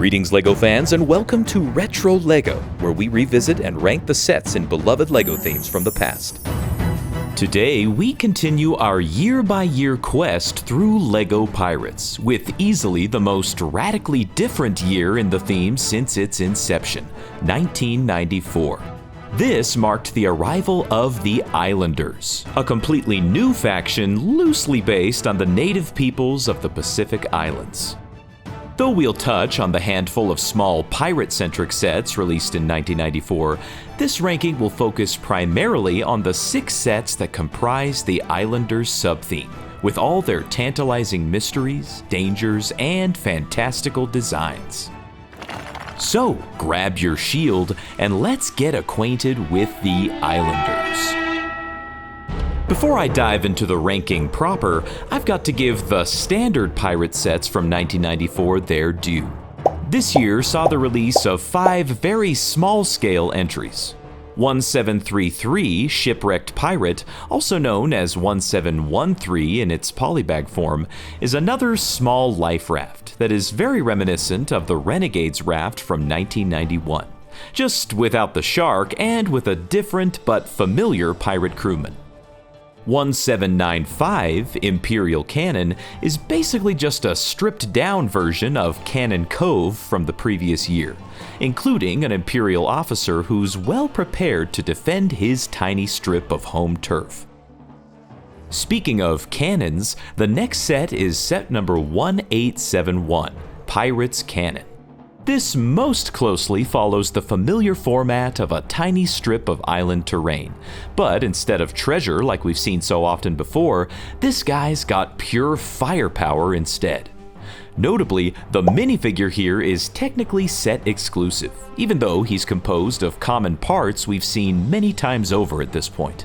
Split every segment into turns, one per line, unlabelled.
Greetings LEGO fans and welcome to Retro LEGO, where we revisit and rank the sets in beloved LEGO themes from the past.
Today, we continue our year-by-year quest through LEGO Pirates, with easily the most radically different year in the theme since its inception, 1994. This marked the arrival of the Islanders, a completely new faction loosely based on the native peoples of the Pacific Islands. Though we'll touch on the handful of small pirate-centric sets released in 1994, this ranking will focus primarily on the 6 sets that comprise the Islanders subtheme, with all their tantalizing mysteries, dangers, and fantastical designs. So, grab your shield and let's get acquainted with the Islanders. Before I dive into the ranking proper, I've got to give the standard pirate sets from 1994 their due. This year saw the release of 5 very small-scale entries. 1733 Shipwrecked Pirate, also known as 1713 in its polybag form, is another small life raft that is very reminiscent of the Renegades raft from 1991, just without the shark and with a different but familiar pirate crewman. 1795 Imperial Cannon is basically just a stripped-down version of Cannon Cove from the previous year, including an Imperial officer who's well prepared to defend his tiny strip of home turf. Speaking of cannons, the next set is set number 1871, Pirates Cannon. This most closely follows the familiar format of a tiny strip of island terrain, but instead of treasure like we've seen so often before, this guy's got pure firepower instead. Notably, the minifigure here is technically set exclusive, even though he's composed of common parts we've seen many times over at this point.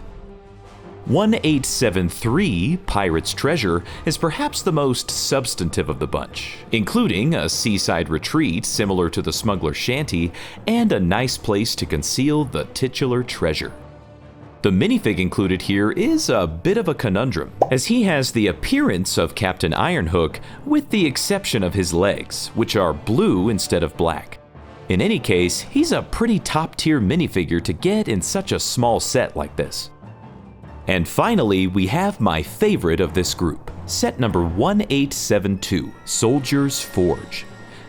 1873 Pirate's Treasure is perhaps the most substantive of the bunch, including a seaside retreat similar to the smuggler's shanty and a nice place to conceal the titular treasure. The minifig included here is a bit of a conundrum, as he has the appearance of Captain Ironhook with the exception of his legs, which are blue instead of black. In any case, he's a pretty top-tier minifigure to get in such a small set like this. And finally, we have my favorite of this group, set number 1872, Soldier's Forge.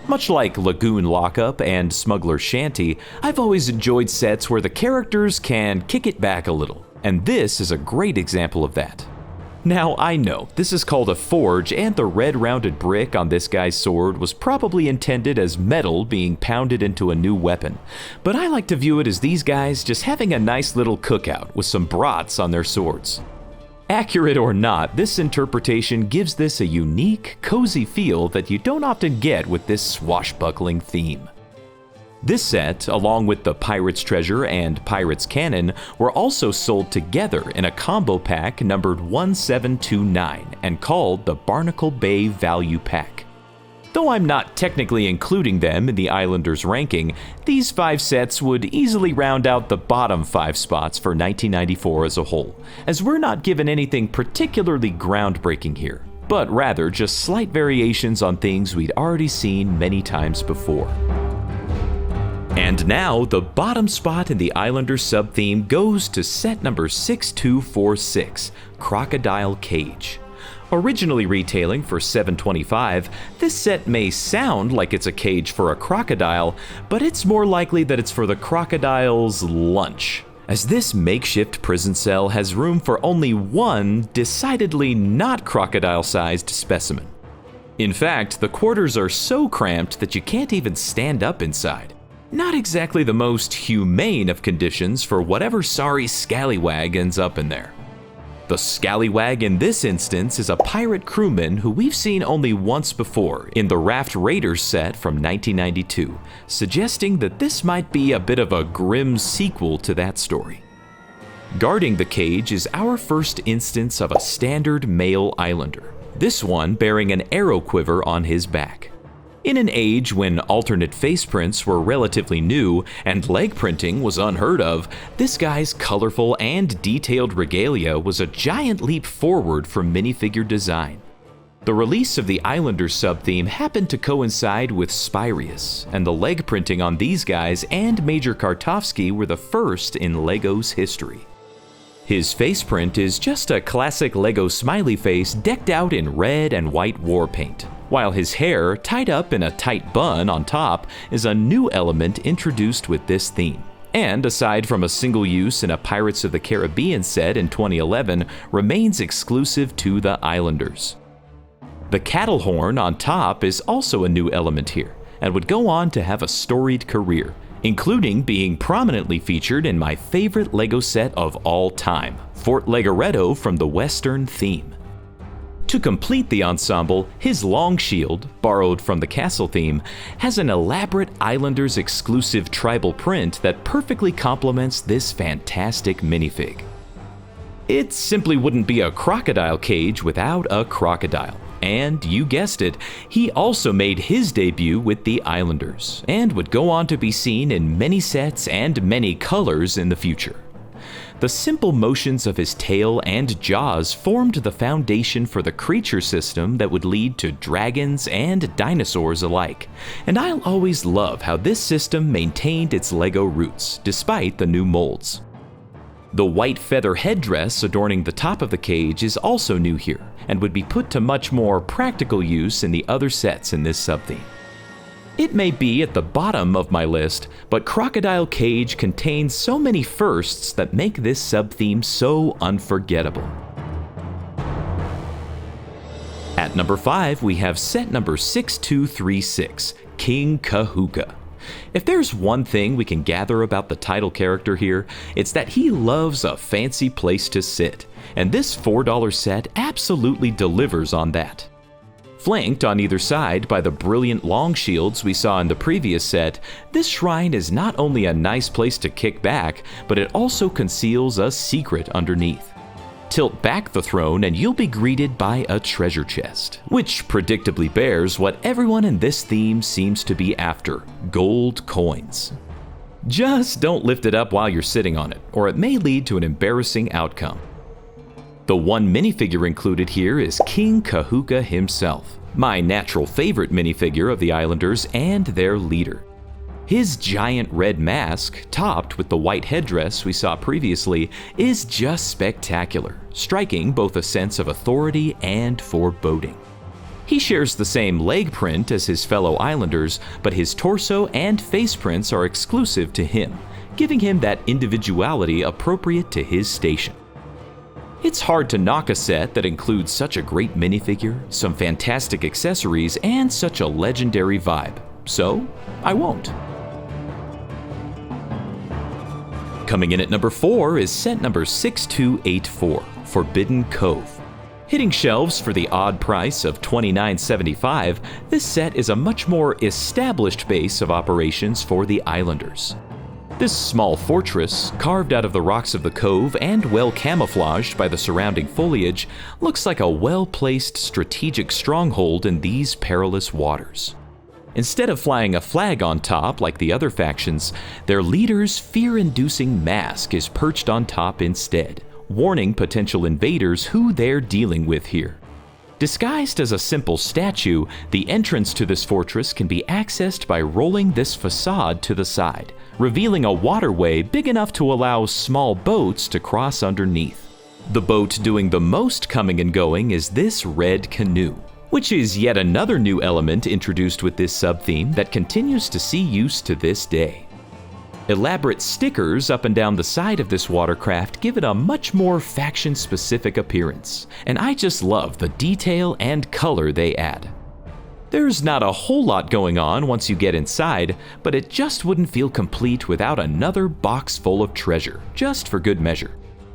Much like Lagoon Lockup and Smuggler's Shanty, I've always enjoyed sets where the characters can kick it back a little, and this is a great example of that. Now, I know, this is called a forge, and the red rounded brick on this guy's sword was probably intended as metal being pounded into a new weapon, but I like to view it as these guys just having a nice little cookout with some brats on their swords. Accurate or not, this interpretation gives this a unique, cozy feel that you don't often get with this swashbuckling theme. This set, along with the Pirate's Treasure and Pirate's Cannon, were also sold together in a combo pack numbered 1729 and called the Barnacle Bay Value Pack. Though I'm not technically including them in the Islanders ranking, these 5 sets would easily round out the bottom 5 spots for 1994 as a whole, as we're not given anything particularly groundbreaking here, but rather just slight variations on things we'd already seen many times before. And now, the bottom spot in the Islanders subtheme goes to set number 6246, Crocodile Cage. Originally retailing for $725, this set may sound like it's a cage for a crocodile, but it's more likely that it's for the crocodile's lunch, as this makeshift prison cell has room for only one decidedly not crocodile-sized specimen. In fact, the quarters are so cramped that you can't even stand up inside. Not exactly the most humane of conditions for whatever sorry scallywag ends up in there. The scallywag in this instance is a pirate crewman who we've seen only once before in the Raft Raiders set from 1992, suggesting that this might be a bit of a grim sequel to that story. Guarding the cage is our first instance of a standard male Islander, this one bearing an arrow quiver on his back. In an age when alternate face prints were relatively new and leg printing was unheard of, this guy's colorful and detailed regalia was a giant leap forward from minifigure design. The release of the Islanders subtheme happened to coincide with Spyrius, and the leg printing on these guys and Major Kartovsky were the first in LEGO's history. His face print is just a classic LEGO smiley face decked out in red and white war paint, while his hair, tied up in a tight bun on top, is a new element introduced with this theme. And aside from a single use in a Pirates of the Caribbean set in 2011, remains exclusive to the Islanders. The cattle horn on top is also a new element here, and would go on to have a storied career, including being prominently featured in my favorite LEGO set of all time, Fort Legoretto from the Western theme. To complete the ensemble, his long shield, borrowed from the castle theme, has an elaborate Islanders exclusive tribal print that perfectly complements this fantastic minifig. It simply wouldn't be a crocodile cage without a crocodile. And you guessed it, he also made his debut with the Islanders, and would go on to be seen in many sets and many colors in the future. The simple motions of his tail and jaws formed the foundation for the creature system that would lead to dragons and dinosaurs alike, and I'll always love how this system maintained its LEGO roots, despite the new molds. The white feather headdress adorning the top of the cage is also new here, and would be put to much more practical use in the other sets in this subtheme. It may be at the bottom of my list, but Crocodile Cage contains so many firsts that make this subtheme so unforgettable. At number 5, we have set number 6236, King Kahuka. If there's one thing we can gather about the title character here, it's that he loves a fancy place to sit, and this $4 set absolutely delivers on that. Flanked on either side by the brilliant long shields we saw in the previous set, this shrine is not only a nice place to kick back, but it also conceals a secret underneath. Tilt back the throne and you'll be greeted by a treasure chest, which predictably bears what everyone in this theme seems to be after: gold coins. Just don't lift it up while you're sitting on it, or it may lead to an embarrassing outcome. The one minifigure included here is King Kahuka himself, my natural favorite minifigure of the Islanders and their leader. His giant red mask, topped with the white headdress we saw previously, is just spectacular, striking both a sense of authority and foreboding. He shares the same leg print as his fellow Islanders, but his torso and face prints are exclusive to him, giving him that individuality appropriate to his station. It's hard to knock a set that includes such a great minifigure, some fantastic accessories, and such a legendary vibe, so I won't. Coming in at number 4 is set number 6284, Forbidden Cove. Hitting shelves for the odd price of $29.75, this set is a much more established base of operations for the Islanders. This small fortress, carved out of the rocks of the cove and well camouflaged by the surrounding foliage, looks like a well-placed strategic stronghold in these perilous waters. Instead of flying a flag on top like the other factions, their leader's fear-inducing mask is perched on top instead, warning potential invaders who they're dealing with here. Disguised as a simple statue, the entrance to this fortress can be accessed by rolling this facade to the side, revealing a waterway big enough to allow small boats to cross underneath. The boat doing the most coming and going is this red canoe, which is yet another new element introduced with this subtheme that continues to see use to this day. Elaborate stickers up and down the side of this watercraft give it a much more faction-specific appearance, and I just love the detail and color they add. There's not a whole lot going on once you get inside, but it just wouldn't feel complete without another box full of treasure, just for good measure.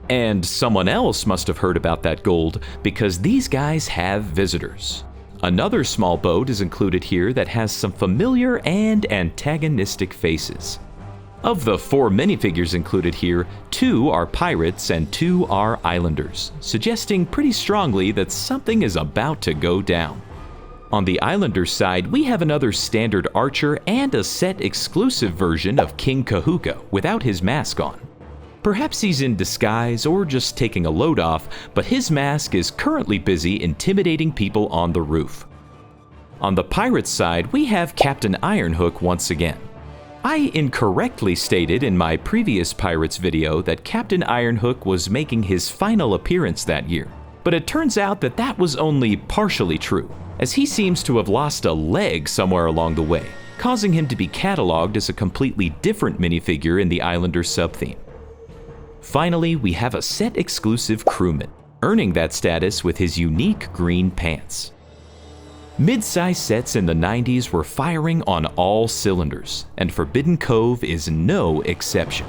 And someone else must have heard about that gold, because these guys have visitors. Another small boat is included here that has some familiar and antagonistic faces. Of the 4 minifigures included here, 2 are pirates and 2 are Islanders, suggesting pretty strongly that something is about to go down. On the Islanders side, we have another standard archer and a set-exclusive version of King Kahuka without his mask on. Perhaps he's in disguise or just taking a load off, but his mask is currently busy intimidating people on the roof. On the pirate's side, we have Captain Ironhook once again. I incorrectly stated in my previous Pirates video that Captain Ironhook was making his final appearance that year, but it turns out that that was only partially true, as he seems to have lost a leg somewhere along the way, causing him to be cataloged as a completely different minifigure in the Islanders subtheme. Finally, we have a set-exclusive crewman, earning that status with his unique green pants. Mid-size sets in the 90s were firing on all cylinders, and Forbidden Cove is no exception.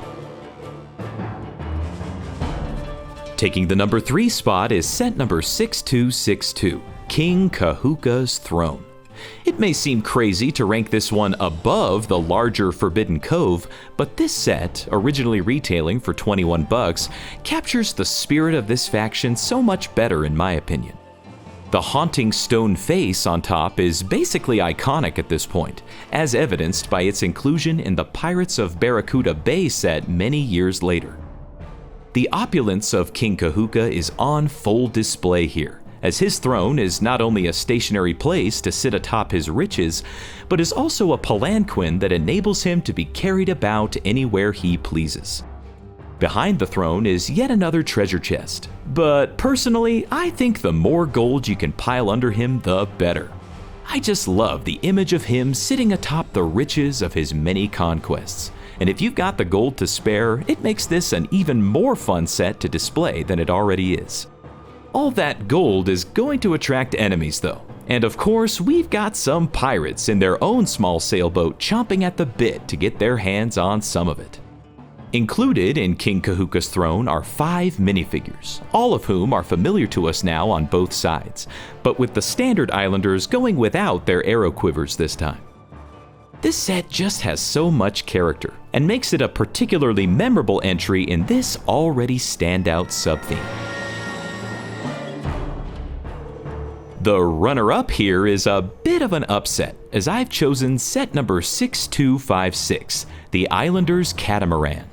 Taking the number 3 spot is set number 6262, King Kahuka's Throne. It may seem crazy to rank this one above the larger Forbidden Cove, but this set, originally retailing for $21, captures the spirit of this faction so much better in my opinion. The haunting stone face on top is basically iconic at this point, as evidenced by its inclusion in the Pirates of Barracuda Bay set many years later. The opulence of King Kahuka is on full display here, as his throne is not only a stationary place to sit atop his riches, but is also a palanquin that enables him to be carried about anywhere he pleases. Behind the throne is yet another treasure chest, but personally, I think the more gold you can pile under him, the better. I just love the image of him sitting atop the riches of his many conquests, and if you've got the gold to spare, it makes this an even more fun set to display than it already is. All that gold is going to attract enemies though, and of course we've got some pirates in their own small sailboat chomping at the bit to get their hands on some of it. Included in King Kahuka's Throne are 5 minifigures, all of whom are familiar to us now on both sides, but with the standard Islanders going without their arrow quivers this time. This set just has so much character, and makes it a particularly memorable entry in this already standout subtheme. The runner-up here is a bit of an upset, as I've chosen set number 6256, the Islanders Catamaran.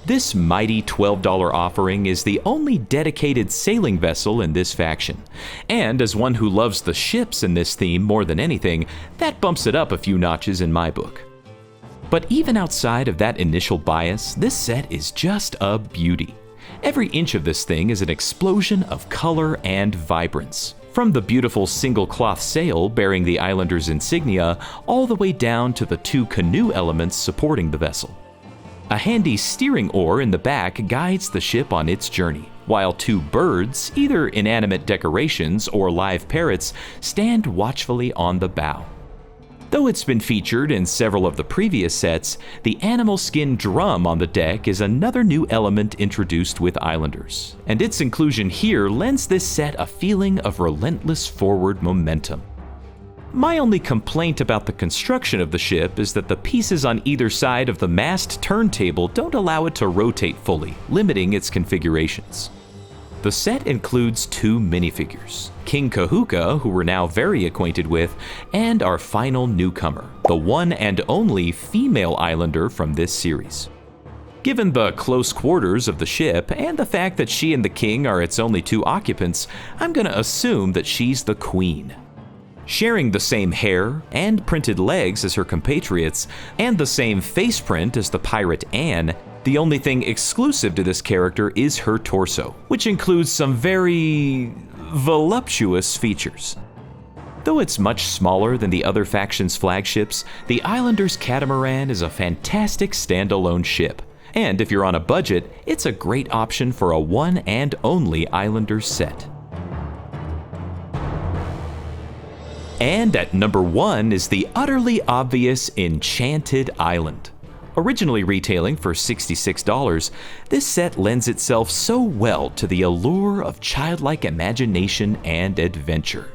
This mighty $12 offering is the only dedicated sailing vessel in this faction, and as one who loves the ships in this theme more than anything, that bumps it up a few notches in my book. But even outside of that initial bias, this set is just a beauty. Every inch of this thing is an explosion of color and vibrance. From the beautiful single cloth sail bearing the Islanders' insignia, all the way down to the 2 canoe elements supporting the vessel. A handy steering oar in the back guides the ship on its journey, while 2 birds, either inanimate decorations or live parrots, stand watchfully on the bow. Though it's been featured in several of the previous sets, the animal skin drum on the deck is another new element introduced with Islanders, and its inclusion here lends this set a feeling of relentless forward momentum. My only complaint about the construction of the ship is that the pieces on either side of the mast turntable don't allow it to rotate fully, limiting its configurations. The set includes 2 minifigures, King Kahuka, who we're now very acquainted with, and our final newcomer, the one and only female Islander from this series. Given the close quarters of the ship and the fact that she and the king are its only 2 occupants, I'm gonna assume that she's the queen. Sharing the same hair and printed legs as her compatriots, and the same face print as the pirate Anne, the only thing exclusive to this character is her torso, which includes some very voluptuous features. Though it's much smaller than the other faction's flagships, the Islanders Catamaran is a fantastic standalone ship, and if you're on a budget, it's a great option for a one and only Islanders set. And at number 1 is the utterly obvious Enchanted Island. Originally retailing for $66, this set lends itself so well to the allure of childlike imagination and adventure.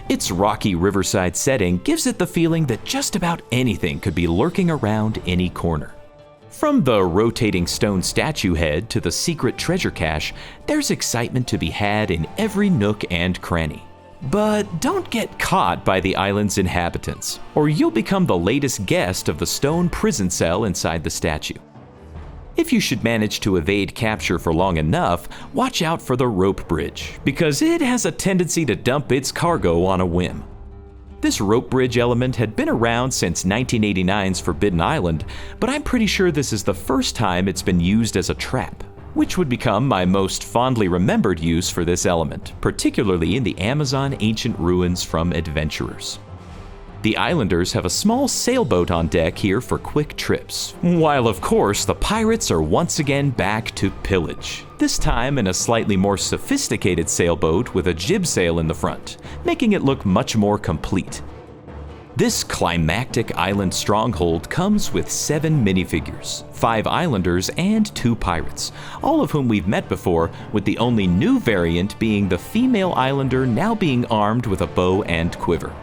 Its rocky riverside setting gives it the feeling that just about anything could be lurking around any corner. From the rotating stone statue head to the secret treasure cache, there's excitement to be had in every nook and cranny. But don't get caught by the island's inhabitants, or you'll become the latest guest of the stone prison cell inside the statue. If you should manage to evade capture for long enough, watch out for the rope bridge, because it has a tendency to dump its cargo on a whim. This rope bridge element had been around since 1989's Forbidden Island, but I'm pretty sure this is the first time it's been used as a trap, which would become my most fondly remembered use for this element, particularly in the Amazon ancient ruins from adventurers. The islanders have a small sailboat on deck here for quick trips, while of course the pirates are once again back to pillage, this time in a slightly more sophisticated sailboat with a jib sail in the front, making it look much more complete. This climactic island stronghold comes with 7 minifigures, 5 islanders and 2 pirates, all of whom we've met before, with the only new variant being the female islander now being armed with a bow and quiver.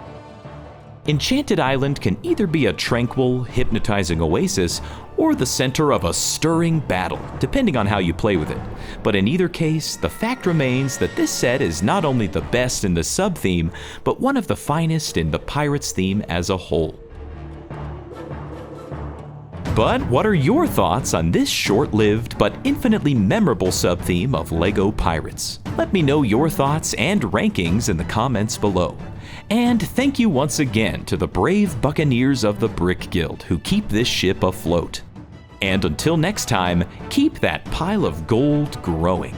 Enchanted Island can either be a tranquil, hypnotizing oasis or the center of a stirring battle, depending on how you play with it. But in either case, the fact remains that this set is not only the best in the sub-theme, but one of the finest in the Pirates theme as a whole. But what are your thoughts on this short-lived but infinitely memorable sub-theme of LEGO Pirates? Let me know your thoughts and rankings in the comments below. And thank you once again to the brave buccaneers of the Brick Guild who keep this ship afloat. And until next time, keep that pile of gold growing.